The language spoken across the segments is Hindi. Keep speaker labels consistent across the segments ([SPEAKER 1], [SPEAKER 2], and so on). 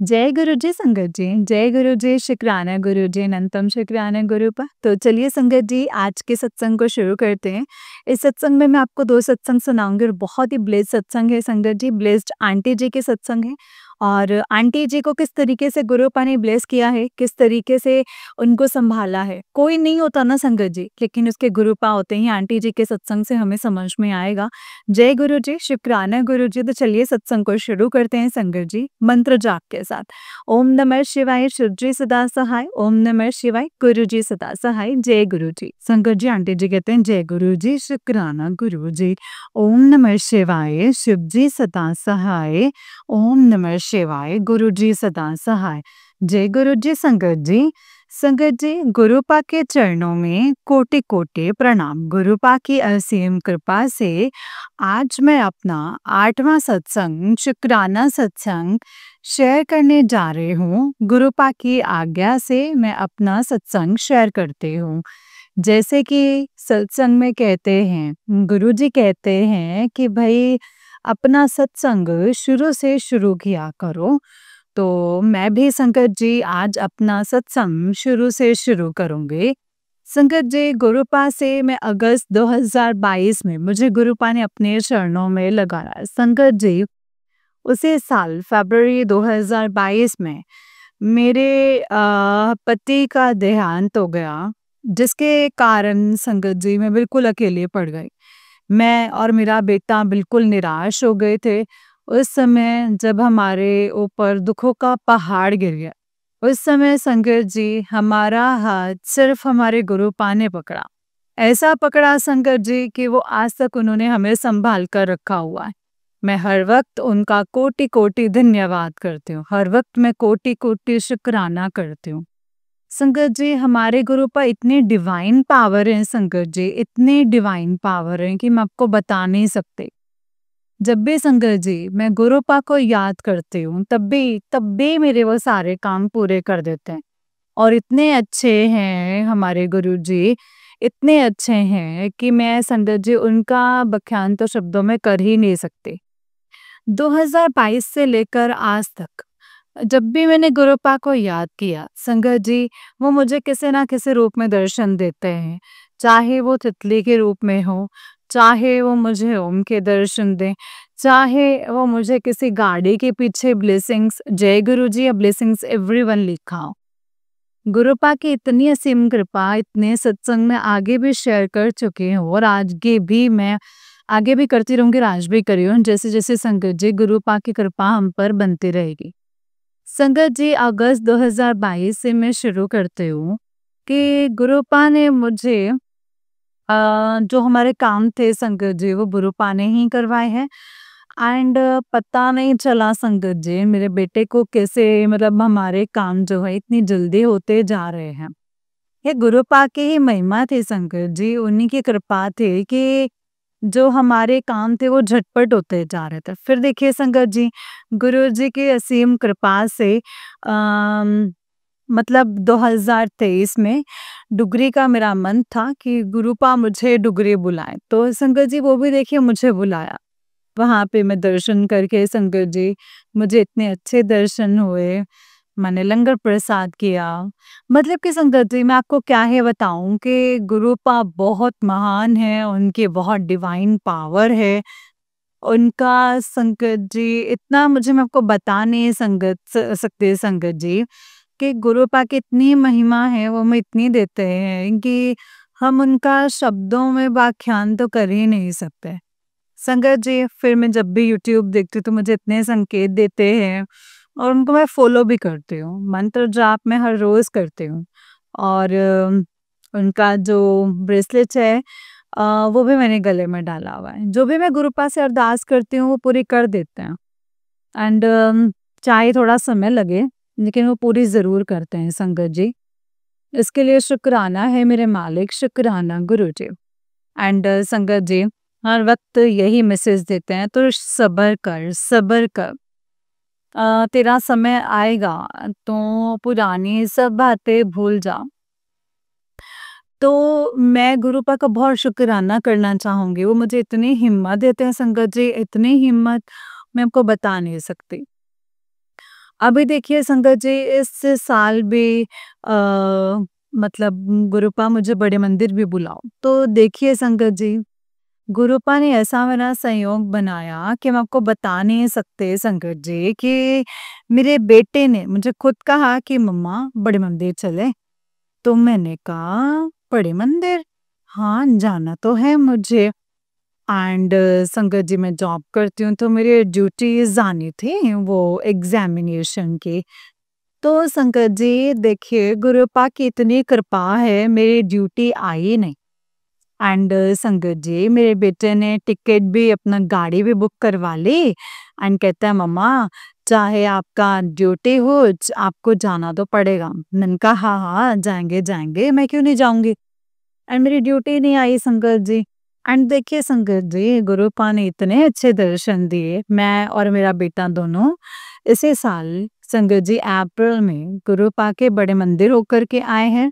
[SPEAKER 1] जय गुरु जी संगत जी, जय गुरु जी, शुक्राना गुरु जी, अनंतम शुक्राना गुरुपा। तो चलिए संगत जी, आज के सत्संग को शुरू करते हैं। इस सत्संग में मैं आपको 2 सत्संग सुनाऊँगी और बहुत ही ब्लेस्ड सत्संग है संगत जी, ब्लेस्ड आंटी जी के सत्संग है। और आंटी जी को किस तरीके से गुरुपा ने ब्लेस किया है, किस तरीके से उनको सँभाला है। कोई नहीं होता ना संगत जी, लेकिन उसके गुरुपा होते ही आंटी जी के सत्संग से हमें समझ में आएगा। जय गुरु जी, शुक्राना गुरु जी। तो चलिए सत्संग को शुरू करते हैं संगत जी, मंत्र जाप के साथ। ओम नमः शिवाय, शिव जी सदा सहाय। ओम नमः शिवाय, गुरु जी सदा सहाय। जय गुरु जी। संगत जी, आंटी जी कहते हैं जय गुरु जी, शुक्राना गुरु जी। ओम नमः शिवाय, शिव जी सदा सहाय। ओम नमः शिवाय, गुरु जी सदा सहाय। जय गुरु जी। संगत जी, गुरुपा के चरणों में कोटि कोटि प्रणाम। गुरुपा की असीम कृपा से आज मैं अपना 8वां सत्संग, शुक्राना सत्संग शेयर करने जा रही हूँ। गुरुपा की आज्ञा से मैं अपना सत्संग शेयर करती हूँ। जैसे कि सत्संग में कहते हैं, गुरुजी कहते हैं कि भाई अपना सत्संग शुरू से शुरू किया करो। तो मैं भी संगत जी आज अपना सत्संग शुरू से शुरू करूँगी। संगत जी, गुरुपा से मैं अगस्त 2022 में मुझे गुरुपा ने अपने चरणों में लगाया। संगत जी, उसी साल फरवरी 2022 में मेरे पति का देहांत हो गया, जिसके कारण संगत जी मैं बिल्कुल अकेली पड़ गई। मैं और मेरा बेटा बिल्कुल निराश हो गए थे। उस समय जब हमारे ऊपर दुखों का पहाड़ गिर गया, उस समय संगत जी हमारा हाथ सिर्फ हमारे गुरुपा ने पकड़ा। ऐसा पकड़ा संगत जी कि वो आज तक उन्होंने हमें संभाल कर रखा हुआ है। मैं हर वक्त उनका कोटि कोटि धन्यवाद करती हूँ, हर वक्त मैं कोटि कोटि शुक्राना करती हूँ। संगत जी, हमारे गुरुपा इतने डिवाइन पावर हैं संगत जी, इतने डिवाइन पावर हैं कि मैं आपको बता नहीं सकती। जब भी संगत जी मैं गुरुपा को याद करती हूँ, तब भी मेरे वो सारे काम पूरे कर देते हैं। और इतने अच्छे हैं हमारे गुरुजी, इतने अच्छे हैं कि मैं संगत जी उनका बखान तो शब्दों में कर ही नहीं सकती। 2022 से लेकर आज तक जब भी मैंने गुरुपा को याद किया संगत जी, वो मुझे किसी ना किसी रूप में दर्शन देते हैं। चाहे वो तितली के रूप में हो, चाहे वो मुझे ओम के दर्शन दें, चाहे वो मुझे किसी गाड़ी के पीछे ब्लेसिंग्स, जय गुरु जी या ब्लेसिंग्स एवरीवन लिखा हो। गुरुपा की इतनी असीम कृपा, इतने सत्संग में आगे भी शेयर कर चुकी हूँ और आगे भी करती रहूंगी और आज भी करी हूँ। जैसे जैसे संगत जी गुरुपा की कृपा हम पर बनती रहेगी। संगत जी, अगस्त 2022 से मैं शुरू करती हूँ कि गुरुपा ने मुझे जो हमारे काम थे संगत जी वो गुरुपा ने ही करवाए हैं। एंड पता नहीं चला संगत जी मेरे बेटे को कैसे, मतलब हमारे काम जो है इतनी जल्दी होते जा रहे हैं। ये गुरुपा की ही महिमा थी संगत जी, उन्हीं की कृपा थी कि जो हमारे काम थे वो झटपट होते जा रहे थे। फिर देखिए संगत जी, गुरु जी की असीम कृपा से मतलब 2023 में डुगरी का मेरा मन था कि गुरुपा मुझे डुगरी बुलाए, तो संगत जी वो भी देखिए मुझे बुलाया। वहाँ पे मैं दर्शन करके संगत जी, मुझे इतने अच्छे दर्शन हुए, मैंने लंगर प्रसाद किया। मतलब कि संगत जी मैं आपको क्या है बताऊँ कि गुरुपा बहुत महान है, उनकी बहुत डिवाइन पावर है। उनका संगत जी इतना मुझे, मैं आपको बता नहीं सकते संगत जी कि गुरुपा की इतनी महिमा है, वो हमें इतनी देते हैं कि हम उनका शब्दों में व्याख्यान तो कर ही नहीं सकते। संगत जी, फिर मैं जब भी यूट्यूब देखती हूँ तो मुझे इतने संकेत देते हैं और उनको मैं फॉलो भी करती हूँ। मंत्र जाप मैं हर रोज करती हूँ और उनका जो ब्रेसलेट है वो भी मैंने गले में डाला हुआ है। जो भी मैं गुरुपा से अरदास करती हूँ वो पूरी कर देते हैं। एंड चाहे थोड़ा समय लगे लेकिन वो पूरी ज़रूर करते हैं संगत जी। इसके लिए शुक्राना है मेरे मालिक, शुक्राना गुरु जी। एंड संगत जी हर वक्त यही मैसेज देते हैं, तो सब्र कर, सब्र कर। तेरा समय आएगा तो पुरानी सब बातें भूल जा। तो मैं गुरुपा का बहुत शुक्राना करना चाहूँगी। वो मुझे इतनी हिम्मत देते हैं संगत जी, इतनी हिम्मत मैं आपको बता नहीं सकती। अभी देखिए संगत जी इस साल भी मतलब गुरुपा मुझे बड़े मंदिर भी बुलाओ। तो देखिए संगत जी, गुरुपा ने ऐसा मेरा संयोग बनाया कि मैं आपको बता नहीं सकते संगत जी कि मेरे बेटे ने मुझे खुद कहा कि मम्मा बड़े मंदिर चले। तो मैंने कहा बड़े मंदिर? हाँ, जाना तो है मुझे। एंड संगत जी मैं जॉब करती हूँ तो मेरी ड्यूटीज आनी थी वो एग्जामिनेशन की। तो संगत जी देखिए गुरुपा की इतनी कृपा है मेरी ड्यूटी आई नहीं। एंड संगत जी मेरे बेटे ने टिकट भी अपना गाड़ी भी बुक करवा ली एंड कहता है मम्मा चाहे आपका ड्यूटी हो आपको जाना तो पड़ेगा। मैंने कहा हाँ हाँ जाएंगे जाएंगे मैं क्यों नहीं जाऊंगी। एंड मेरी ड्यूटी नहीं आई संगत जी। एंड देखिए संगत जी गुरुपा ने इतने अच्छे दर्शन दिए मैं और मेरा बेटा दोनों इसी साल संगत जी अप्रैल में गुरुपा के बड़े मंदिर होकर के आए हैं।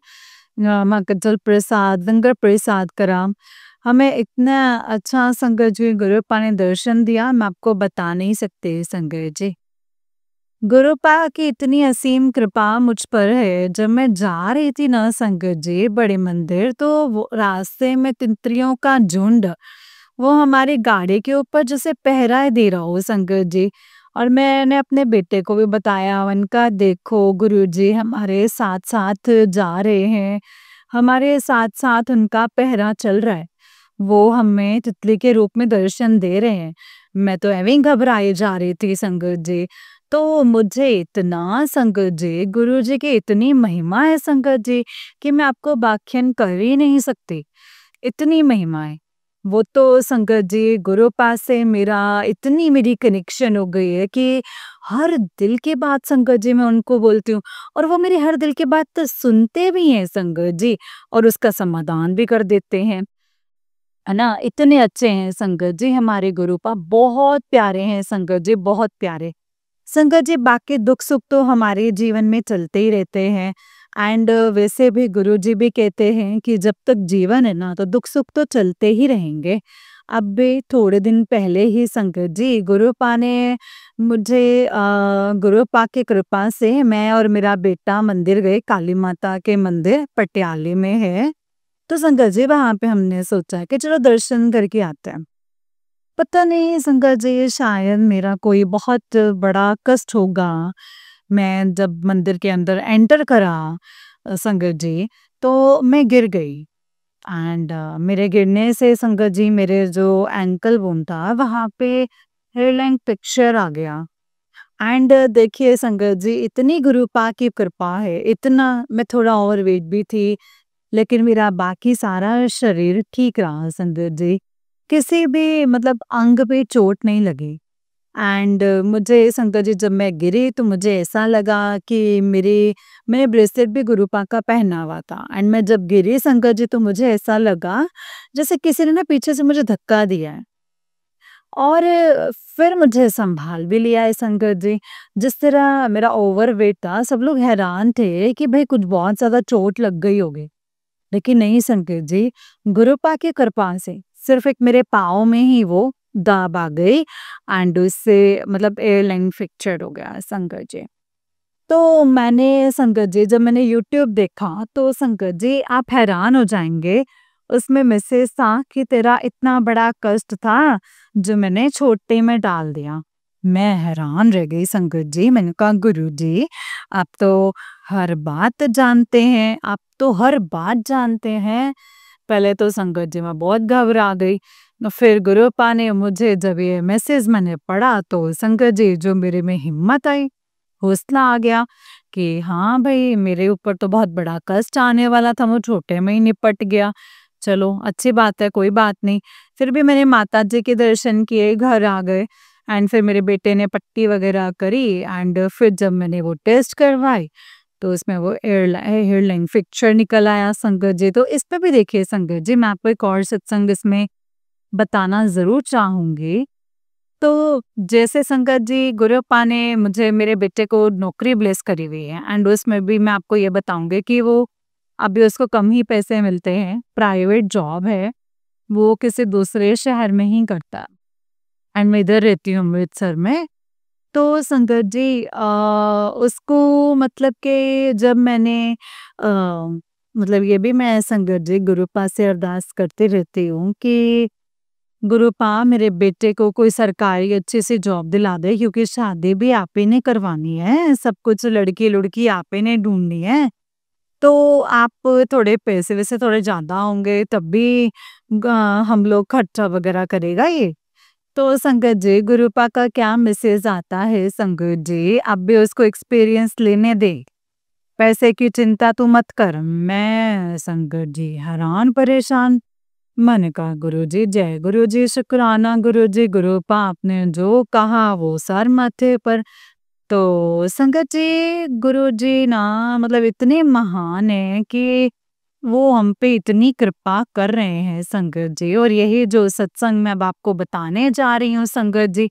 [SPEAKER 1] माँ का जल प्रसाद लंगर प्रसाद करा। हमें इतना अच्छा संगत जी गुरुपा ने दर्शन दिया मैं आपको बता नहीं सकते संगत जी। गुरुपा की इतनी असीम कृपा मुझ पर है जब मैं जा रही थी ना संगत जी बड़े मंदिर तो वो रास्ते में तितलियों का झुंड वो हमारी गाड़ी के ऊपर जैसे पहरा दे रहा हो संगत जी। और मैंने अपने बेटे को भी बताया उनका देखो गुरुजी हमारे साथ साथ जा रहे हैं हमारे साथ साथ उनका पहरा चल रहा है वो हमें तितली के रूप में दर्शन दे रहे हैं। मैं तो ऐਵੇਂ ही घबराई जा रही थी संगत जी। तो मुझे इतना संगत जी गुरु जी की इतनी महिमा है संगत जी कि मैं आपको व्याख्यान कर ही नहीं सकती। इतनी महिमा है वो तो संगत जी गुरु पास से मेरा इतनी मेरी कनेक्शन हो गई है कि हर दिल की बात संगत जी मैं उनको बोलती हूँ और वो मेरी हर दिल की बात तो सुनते भी हैं संगत जी और उसका समाधान भी कर देते हैं। है ना इतने अच्छे हैं संगत जी हमारे गुरुपा बहुत प्यारे हैं संगत जी बहुत प्यारे। संगत जी बाकी दुख सुख तो हमारे जीवन में चलते ही रहते हैं। एंड वैसे भी गुरु जी भी कहते हैं कि जब तक जीवन है ना तो दुख सुख तो चलते ही रहेंगे। अब भी थोड़े दिन पहले ही संगत जी गुरुपा ने मुझे गुरुपा की कृपा से मैं और मेरा बेटा मंदिर गए काली माता के मंदिर पटियाले में है। तो संगत जी वहां पे हमने सोचा कि चलो दर्शन करके आते हैं। पता नहीं संगत जी शायद मेरा कोई बहुत बड़ा कष्ट होगा। मैं जब मंदिर के अंदर एंटर करा संगत जी तो मैं गिर गई। एंड मेरे गिरने से संगत जी मेरे जो एंकल बोन था वहां पे हेयरलाइन पिक्चर आ गया। एंड देखिए संगत जी इतनी गुरुपा की कृपा है इतना मैं थोड़ा ओवर वेट भी थी लेकिन मेरा बाकी सारा शरीर ठीक रहा संगत जी। किसी भी मतलब अंग पे चोट नहीं लगी। एंड मुझे संगत जी जब मैं गिरी तो मुझे ऐसा लगा कि मैंने ब्रेसलेट भी गुरुपा का पहना हुआ था एंड मैं जब गिरी संगत जी तो मुझे ऐसा लगा जैसे किसी ने ना पीछे से मुझे धक्का दिया है। और फिर मुझे संभाल भी लिया है संगत जी। जिस तरह मेरा ओवर वेट था सब लोग हैरान थे कि भाई कुछ बहुत ज्यादा चोट लग गई होगी। लेकिन नहीं संकेत जी, गुरुपा की कृपा से सिर्फ एक मेरे पाँव में ही वो दाब आ गई एंड उससे मतलब एयरलाइन फ्रैक्चर हो गया संकट जी। तो मैंने संकट जी जब मैंने यूट्यूब देखा तो संकट जी आप हैरान हो जाएंगे। उसमें मैसेज था कि तेरा इतना बड़ा कष्ट था जो मैंने छोटे में डाल दिया। मैं हैरान रह गई संकट जी। मैंने कहा गुरु जी आप तो हर बात जानते हैं आप तो हर बात जानते हैं। पहले तो संगत जी मैं बहुत घबरा गई। फिर गुरुपा ने मुझे जब ये मैसेज मैंने पढ़ा तो संगत जी जो मेरे में हिम्मत आई हौसला आ गया कि हाँ भाई मेरे ऊपर तो बहुत बड़ा कष्ट आने वाला था वो छोटे में ही निपट गया। चलो अच्छी बात है कोई बात नहीं। फिर भी मैंने माता जी के दर्शन किए घर आ गए एंड फिर मेरे बेटे ने पट्टी वगैरह करी एंड फिर जब मैंने वो टेस्ट करवाई तो उसमें वो हेयरलाइन फ्रैक्चर निकल आया संगत जी। तो इस पे भी देखिए संगत जी मैं आपको एक और सत्संग इसमें बताना ज़रूर चाहूँगी। तो जैसे संगत जी गुरुपा ने मुझे मेरे बेटे को नौकरी ब्लेस करी हुई है एंड उसमें भी मैं आपको ये बताऊँगी कि वो अभी उसको कम ही पैसे मिलते हैं, प्राइवेट जॉब है, वो किसी दूसरे शहर में ही करता है एंड मैं इधर रहती हूँ अमृतसर में। तो संगत जी उसको मतलब कि जब मैंने मतलब ये भी मैं संगत जी गुरु पास से अरदास करती रहती हूँ कि गुरु पा मेरे बेटे को कोई सरकारी अच्छी सी जॉब दिला दे, क्योंकि शादी भी आप ही ने करवानी है, सब कुछ लड़की-लुड़की आप ही ने ढूँढनी है। तो आप थोड़े पैसे-वैसे थोड़े ज़्यादा होंगे तब भी ग हम लोग खर्चा वगैरह करेगा ये। तो संगत जी गुरुपा का क्या मैसेज आता है संगत जी, अब भी उसको एक्सपीरियंस लेने दे, पैसे की चिंता तू मत कर। मैं संगत जी हैरान परेशान, मैंने कहा गुरुजी जय गुरुजी, शुक्राना गुरुजी, गुरुपा आपने जो कहा वो सर माथे पर। तो संगत जी गुरुजी ना मतलब इतने महान है कि वो हम पे इतनी कृपा कर रहे हैं संगत जी। और यही जो सत्संग मैं अब आपको बताने जा रही हूँ संगत जी,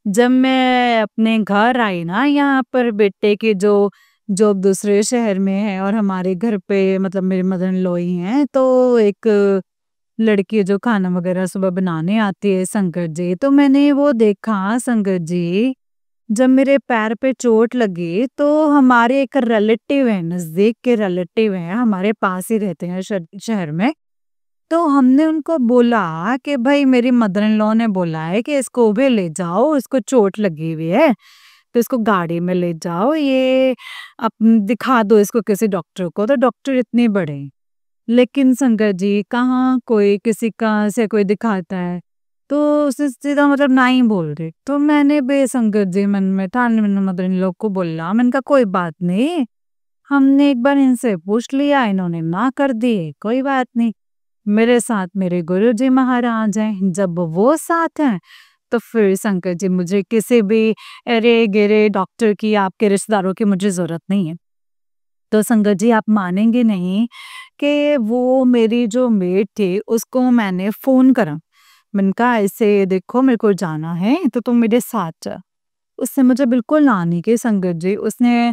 [SPEAKER 1] जब मैं अपने घर आई ना यहाँ पर बेटे की जो जॉब दूसरे शहर में है और हमारे घर पे मतलब मेरे मदर इन लॉ ही हैं, तो एक लड़की जो खाना वगैरह सुबह बनाने आती है संगत जी, तो मैंने वो देखा संगत जी, जब मेरे पैर पे चोट लगी तो हमारे एक रिलेटिव है, नजदीक के रिलेटिव हैं, हमारे पास ही रहते हैं शहर में। तो हमने उनको बोला कि भाई मेरी मदर इन लॉ ने बोला है कि इसको भी ले जाओ, इसको चोट लगी हुई है, तो इसको गाड़ी में ले जाओ, ये अप दिखा दो इसको किसी डॉक्टर को। तो डॉक्टर इतने बड़े, लेकिन संगत जी कहाँ कोई किसी का से कोई दिखाता है, तो उसने सीधा मतलब ना ही बोल रहे। तो मैंने बे संगत जी मन में था, मैंने मदर इन लोग को बोला, मैंने कहा कोई बात नहीं, हमने एक बार इनसे पूछ लिया, इन्होंने ना कर दी, कोई बात नहीं। मेरे साथ मेरे गुरुजी महाराज हैं, जब वो साथ हैं तो फिर संकट जी मुझे किसी भी अरे गिरे डॉक्टर की, आपके रिश्तेदारों की मुझे जरूरत नहीं है। तो संगत जी आप मानेंगे नहीं कि वो मेरी जो मेट थी उसको मैंने फ़ोन करा। मैंने कहा ऐसे देखो मेरे को जाना है तो तुम मेरे साथ चल। उसने मुझे बिल्कुल ना नहीं की संगत जी। उसने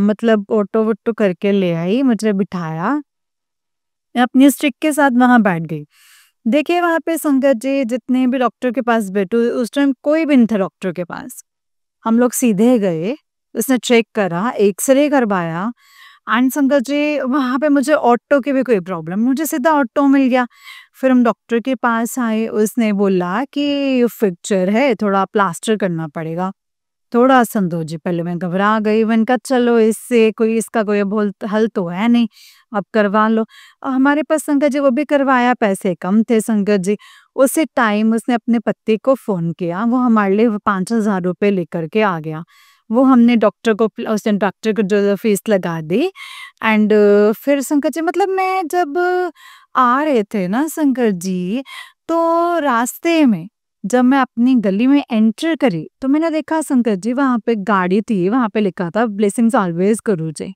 [SPEAKER 1] मतलब ऑटो-वोटो करके ले आई, मुझे बिठाया। मैं अपनी स्टिक के साथ वहाँ बैठ गई। देखिए वहाँ पे संगत जी जितने भी डॉक्टर के पास बैठे उस टाइम कोई भी नहीं था डॉक्टर के पास। हम लोग सीधे गए, उसने चेक करा, एक्स-रे करवाया एंड संगत जी वहाँ पे मुझे ऑटो की भी कोई प्रॉब्लम, मुझे सीधा ऑटो मिल गया। फिर हम डॉक्टर के पास आए, उसने बोला कि फ्रैक्चर है, थोड़ा प्लास्टर करना पड़ेगा। थोड़ा संतोष जी पहले मैं घबरा गई, मैंने कहा चलो इससे कोई इसका कोई अब हल तो है नहीं, अब करवा लो। हमारे पास संगत जी वो भी करवाया, पैसे कम थे संगत जी। उसी टाइम उसने अपने पति को फ़ोन किया, वो हमारे लिए 5,000 रुपए लेकर के आ गया। वो हमने डॉक्टर को उसने डॉक्टर को जो फीस लगा दी एंड फिर संगत जी मतलब मैं जब आ रहे थे ना संगत जी, तो रास्ते में जब मैं अपनी गली में एंटर करी तो मैंने देखा संगत जी वहाँ पे गाड़ी थी, वहाँ पे लिखा था ब्लेसिंग्स ऑलवेज गुरुजी।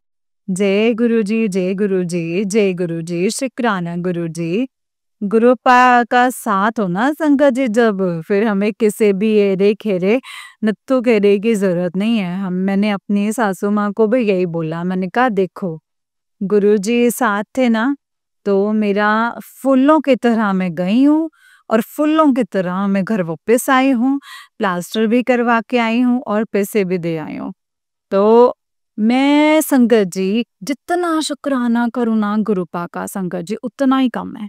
[SPEAKER 1] जय गुरुजी, जय गुरुजी, जय गुरुजी, शुक्राना गुरुजी। गुरुपा का साथ हो ना संगत जी जब, फिर हमें किसी भी एरे-खेरे, नत्थू-खेरे की ज़रूरत नहीं है। हम मैंने अपनी सासू माँ को भी यही बोला, मैंने कहा देखो, गुरुजी साथ थे ना, तो मेरा फूलों की तरह मैं गई हूँ और फूलों की तरह मैं घर वापस आई हूँ, प्लास्टर भी करवा के आई हूँ और पैसे भी दे आई हूँ। तो मैं संगत जी जितना शुक्राना करूँ ना गुरुपा का संगत जी उतना ही कम है।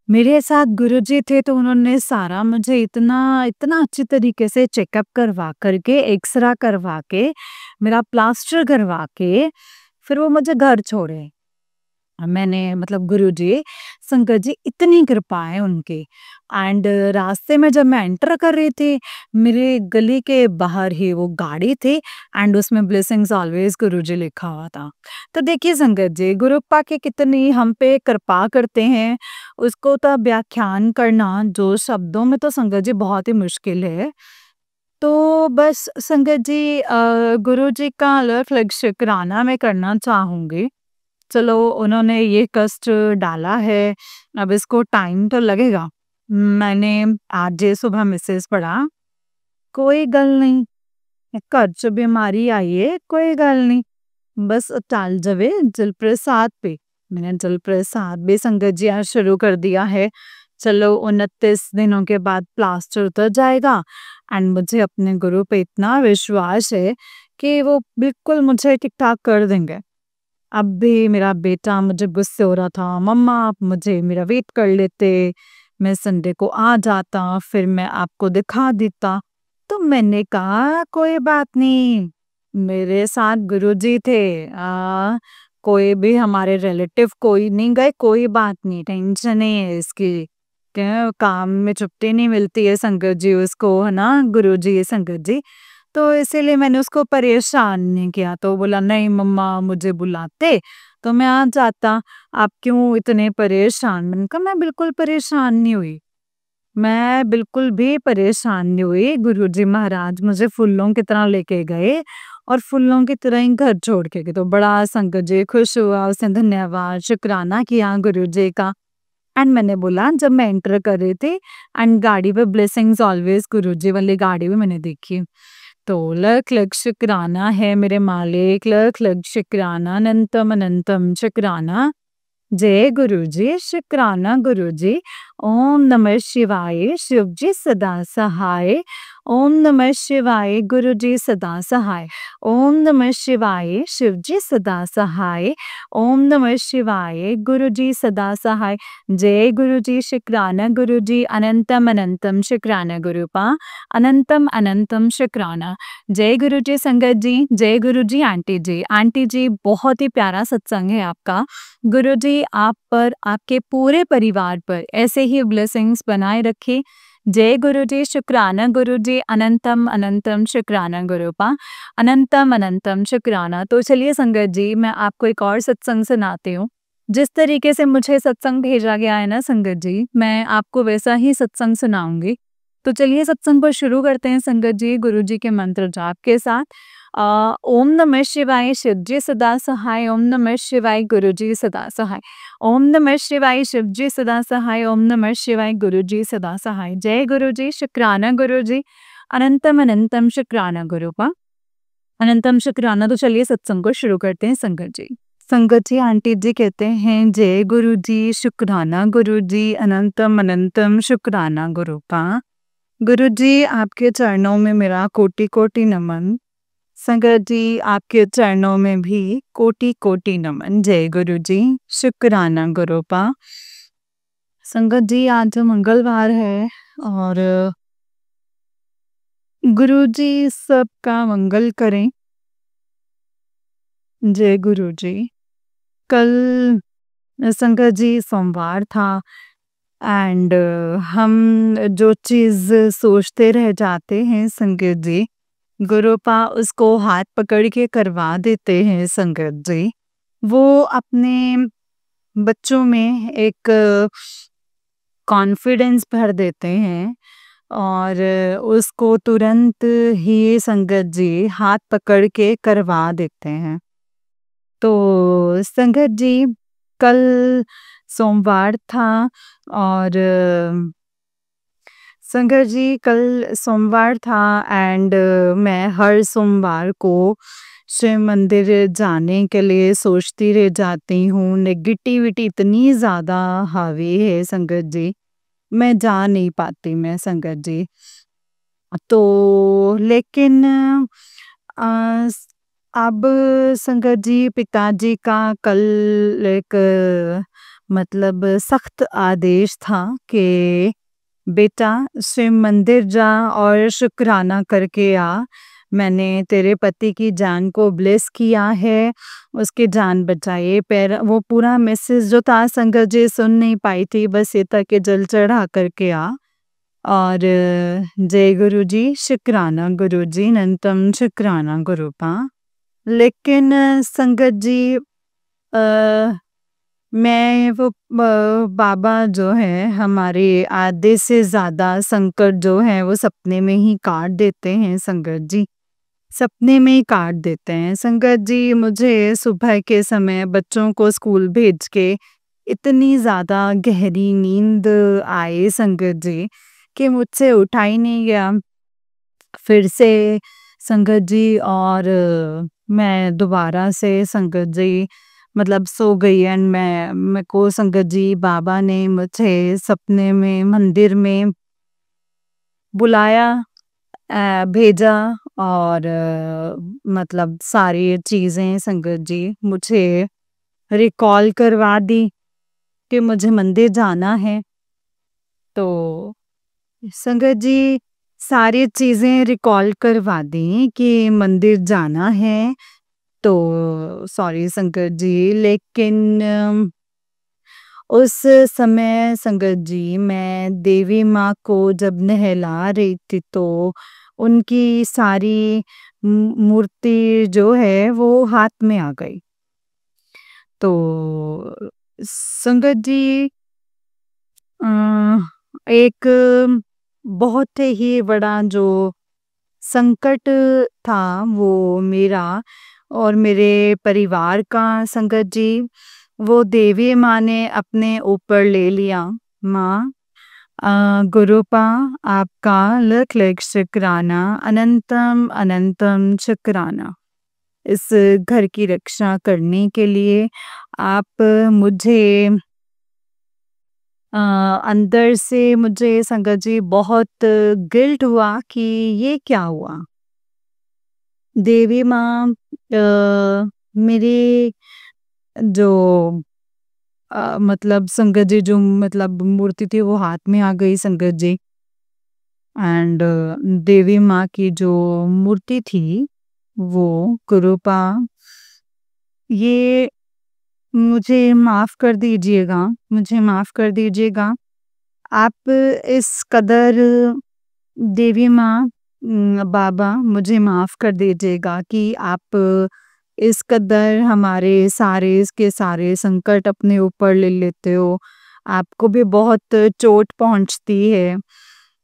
[SPEAKER 1] मेरे साथ गुरुजी थे तो उन्होंने सारा मुझे इतना इतना अच्छी तरीके से चेकअप करवा करके, एक्सरा करवा के, मेरा प्लास्टर करवा के, फिर वो मुझे घर छोड़े। मैंने मतलब गुरुजी, संगत जी इतनी कृपा है उनकी एंड रास्ते में जब मैं एंटर कर रही थी, मेरे गली के बाहर ही वो गाड़ी थी एंड उसमें ब्लेसिंग्स ऑलवेज गुरुजी लिखा हुआ था। तो देखिए संगत जी, गुरुपा की कितनी हम पे कृपा करते हैं, उसको तो व्याख्यान करना जो शब्दों में तो संगत जी बहुत ही मुश्किल है। तो बस संगत जी गुरुजी का अलग-अलग शुकराना मैं करना चाहूँगी। चलो उन्होंने ये कष्ट डाला है, अब इसको टाइम तो लगेगा। मैंने आज ये सुबह मैसेज पढ़ा, कोई गल नहीं, घर च बीमारी आई है, कोई गल नहीं, बस टाल जावे जल प्रसाद पे। मैंने जल प्रसाद भी संगत जी आज शुरू कर दिया है। चलो 29 दिनों के बाद प्लास्टर उतर जाएगा एंड मुझे अपने गुरु पे इतना विश्वास है कि वो बिल्कुल मुझे ठीक-ठाक कर देंगे। अब भी मेरा बेटा मुझे गुस्से हो रहा था, मम्मा आप मुझे मेरा वेट कर लेते, मैं संडे को आ जाता, फिर मैं आपको दिखा देता। तो मैंने कहा कोई बात नहीं, मेरे साथ गुरुजी थे। कोई भी हमारे रिलेटिव कोई नहीं गए, कोई बात नहीं, टेंशन नहीं है इसकी। क्या काम में छुट्टी नहीं मिलती है संगत जी उसको, है ना गुरुजी है संगत जी। तो इसीलिए मैंने उसको परेशान नहीं किया, तो बोला नहीं मम्मा मुझे बुलाते तो मैं आ जाता, आप क्यों इतने परेशान? मैंने कहा मैं बिल्कुल परेशान नहीं हुई, मैं बिल्कुल भी परेशान नहीं हुई। गुरुजी महाराज मुझे फूलों की तरह लेके गए और फूलों की तरह ही घर छोड़ के गए। तो बड़ा संगत जी खुश हुआ, उसने धन्यवाद शुक्राना किया गुरुजी का। एंड मैंने बोला जब मैं एंटर कर रही थी एंड गाड़ी पे ब्लेसिंग्स ऑलवेज गुरुजी वाली गाड़ी भी मैंने देखी। तो लख लख शुक्राना है मेरे मालिक, लख लख शुक्राना, अनंतम अनंतम शुक्राना। जय गुरुजी, शुक्राना गुरुजी। ओम नमः शिवाय, शिव जी सदा सहाय। ओम नमः शिवाय, गुरुजी सदा सहाय। ओम नमः शिवाय, शिव जी सदा सहाय। ओम नमः शिवाय, गुरुजी सदा सहाय। जय गुरुजी, शुक्राना गुरुजी, अनंतम अनंतम शुक्राना गुरुपा, अनंतम अनंतम शुक्राना। जय गुरुजी संगत जी, जय गुरुजी आंटी जी। आंटी जी बहुत ही प्यारा सत्संग है आपका। गुरुजी आप पर, आपके पूरे परिवार पर ऐसे ही ब्लेसिंग्स बनाए रखे। जय गुरुजी, शुक्राना गुरुजी, अनंतम अनंतम शुक्राना गुरुपा, अनंतम अनंतम शुक्राना। तो चलिए संगत जी मैं आपको एक और सत्संग सुनाती हूँ। जिस तरीके से मुझे सत्संग भेजा गया है ना संगत जी, मैं आपको वैसा ही सत्संग सुनाऊंगी। तो चलिए सत्संग को शुरू करते हैं संगत जी, गुरुजी के मंत्र जाप के साथ। ओम नमः शिवाय, शिव जी सदा सहाय। ओम नमः शिवाय, गुरुजी सदा सहाय। ओम नमः शिवाय, शिव जी सदा सहाय। ओम नमः शिवाय, गुरुजी सदा सहाय। जय गुरुजी, शुक्राना गुरुजी, अनंतम अनंतम शुक्राना गुरुपा, अनंतम शुक्राना। तो चलिए सत्संग को शुरू करते हैं संगत जी। संगत जी आंटी जी कहते हैं जय गुरुजी, शुक्राना गुरुजी, अनंतम अनंतम शुक्राना गुरुपा। गुरुजी आपके चरणों में मेरा कोटि कोटि नमन। संगत जी आपके चरणों में भी कोटि कोटि नमन। जय गुरुजी, शुक्राना गुरुपा। संगत जी आज मंगलवार है और गुरुजी सबका मंगल करें। जय गुरुजी। कल संगत जी सोमवार था एंड हम जो चीज़ सोचते रह जाते हैं संगत जी, गुरुपा उसको हाथ पकड़ के करवा देते हैं संगत जी। वो अपने बच्चों में एक कॉन्फिडेंस भर देते हैं और उसको तुरंत ही संगत जी हाथ पकड़ के करवा देते हैं। तो संगत जी कल सोमवार था और संगत जी कल सोमवार था एंड मैं हर सोमवार को शिव मंदिर जाने के लिए सोचती रह जाती हूँ। नेगेटिविटी इतनी ज़्यादा हावी है संगत जी, मैं जा नहीं पाती मैं संगत जी। तो लेकिन अ, अब संगत जी पिताजी का कल एक मतलब सख्त आदेश था कि बेटा शिव मंदिर जा और शुक्राना करके आ। मैंने तेरे पति की जान को ब्लेस किया है, उसकी जान बचाई। पर वो पूरा मैसेज जो था संगत जी सुन नहीं पाई थी, बस ये था कि जल चढ़ा करके आ। और जय गुरुजी, शुक्राना गुरुजी, अनंतम शुक्राना गुरुपा। लेकिन संगत जी मैं वो बाबा जो है हमारे आधे से ज़्यादा संकट जो है वो सपने में ही काट देते हैं संगत जी। सपने में ही काट देते हैं संगत जी। मुझे सुबह के समय बच्चों को स्कूल भेज के इतनी ज़्यादा गहरी नींद आई संगत जी कि मुझसे उठा ही नहीं गया फिर से संगत जी। और मैं दोबारा से संगत जी मतलब सो गई एंड मेरे को संगत जी बाबा ने मुझे सपने में मंदिर में बुलाया, भेजा और मतलब सारी चीज़ें संगत जी मुझे रिकॉल करवा दी कि मुझे मंदिर जाना है। तो संगत जी सारी चीज़ें रिकॉल करवा दी कि मंदिर जाना है। तो सॉरी संगत जी, लेकिन उस समय संगत जी मैं देवी माँ को जब नहला रही थी तो उनकी सारी मूर्ति जो है वो हाथ में आ गई। तो संगत जी अ, एक बहुत ही बड़ा जो संकट था वो मेरा और मेरे परिवार का संगत जी, वो देवी माँ ने अपने ऊपर ले लिया। माँ, गुरुपा आपका लख लख शुक्राना, अनंतम अनंतम शुक्राना। इस घर की रक्षा करने के लिए आप मुझे अंदर से मुझे संगत जी बहुत गिल्ट हुआ कि ये क्या हुआ? देवी माँ मेरी जो मतलब संगत जी जो मतलब मूर्ति थी वो हाथ में आ गई संगत जी एंड देवी माँ की जो मूर्ति थी वो कृपा ये मुझे माफ़ कर दीजिएगा, मुझे माफ़ कर दीजिएगा। आप इस कदर देवी माँ बाबा मुझे माफ़ कर दीजिएगा कि आप इस कदर हमारे सारे के सारे संकट अपने ऊपर ले लेते हो। आपको भी बहुत चोट पहुँचती है।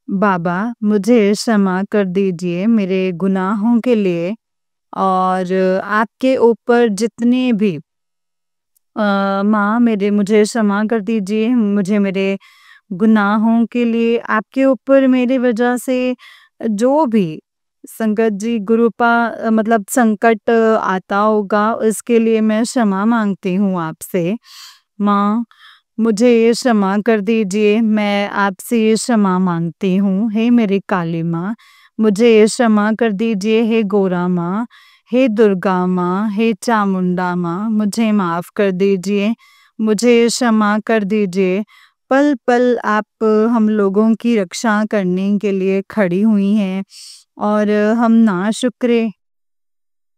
[SPEAKER 1] बाबा मुझे क्षमा कर दीजिए मेरे गुनाहों के लिए और आपके ऊपर जितने भी माँ मेरे मुझे क्षमा कर दीजिए मुझे मेरे गुनाहों के लिए आपके ऊपर मेरी वजह से जो भी संगत जी गुरुपा मतलब संकट आता होगा उसके लिए मैं क्षमा मांगती हूँ आपसे। माँ मुझे ये क्षमा कर दीजिए, मैं आपसे ये क्षमा मांगती हूँ। हे मेरी काली माँ, मुझे ये क्षमा कर दीजिए। हे गोरा माँ, हे दुर्गा माँ, हे चामुंडा माँ, मुझे माफ़ कर दीजिए, मुझे ये क्षमा कर दीजिए। पल-पल आप हम लोगों की रक्षा करने के लिए खड़ी हुई हैं और हम नाशुक्रे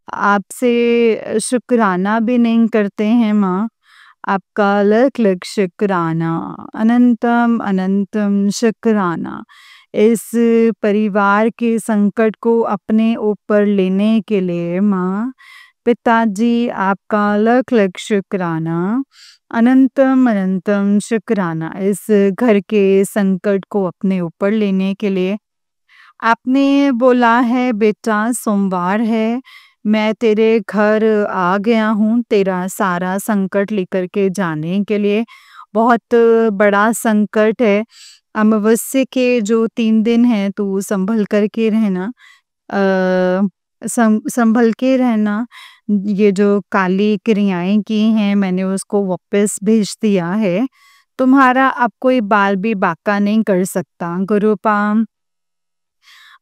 [SPEAKER 1] आपसे शुक्राना भी नहीं करते हैं माँ। आपका लख लख शुक्राना, अनंतम अनंतम शुक्राना। इस परिवार के संकट को अपने ऊपर लेने के लिए माँ, पिताजी आपका लख लख शुक्राना, अनंतम अनंतम शुक्राना। इस घर के संकट को अपने ऊपर लेने के लिए आपने बोला है बेटा सोमवार है, मैं तेरे घर आ गया हूँ तेरा सारा संकट लेकर के जाने के लिए। बहुत बड़ा संकट है। अमावस्या के जो 3 दिन हैं तू संभल कर के रहना। संभल के रहना। ये जो काली क्रियाएँ की हैं मैंने उसको वापस भेज दिया है। तुम्हारा अब कोई बाल भी बांका नहीं कर सकता। गुरुपा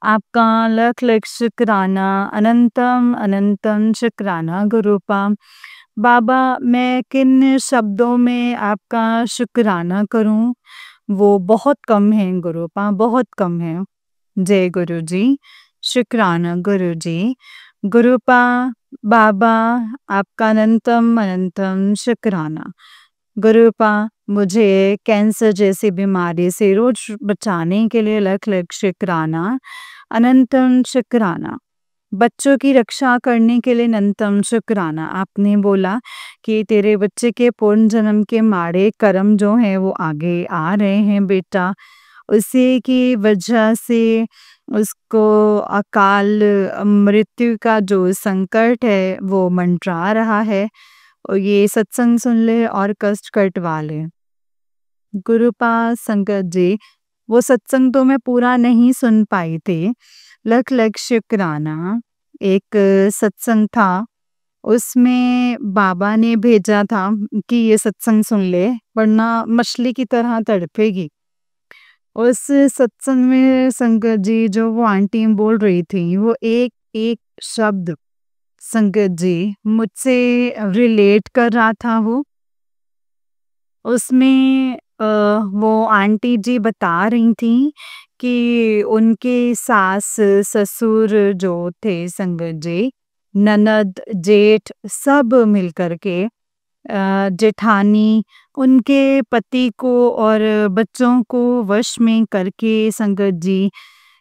[SPEAKER 1] आपका लख लख शुक्राना, अनंतम अनंतम शुक्राना गुरुपा। बाबा मैं किन शब्दों में आपका शुक्राना करूं वो बहुत कम है गुरुपा, बहुत कम है। जय गुरु जी, शुक्राना गुरु जी। गुरुपा बाबा आपका अनंतम अनंतम शुक्राना। गुरुपा मुझे कैंसर जैसी बीमारी से रोज बचाने के लिए लख लख शुक्राना, अनंतम शुक्राना। बच्चों की रक्षा करने के लिए अनंतम शुक्राना। आपने बोला कि तेरे बच्चे के पूर्ण जन्म के माड़े कर्म जो हैं वो आगे आ रहे हैं बेटा। उसी की वजह से उसको अकाल मृत्यु का जो संकट है वो मंडरा रहा है। और ये सत्संग सुन ले और कष्ट कटवा ले। गुरुपाल संगत जी वो सत्संग तो मैं पूरा नहीं सुन पाई थी। लख लख शुक्राना। एक सत्संग था उसमें बाबा ने भेजा था कि ये सत्संग सुन ले, वरना मछली की तरह तड़पेगी। उस सत्संग में संगत जी जो वो आंटी बोल रही थी, वो एक-एक शब्द संगत जी मुझसे रिलेट कर रहा था वो। उसमें वो आंटी जी बता रही थी कि उनके सास ससुर जो थे संगत जी, ननद जेठ सब मिलकर के जेठानी उनके पति को और बच्चों को वश में करके संगत जी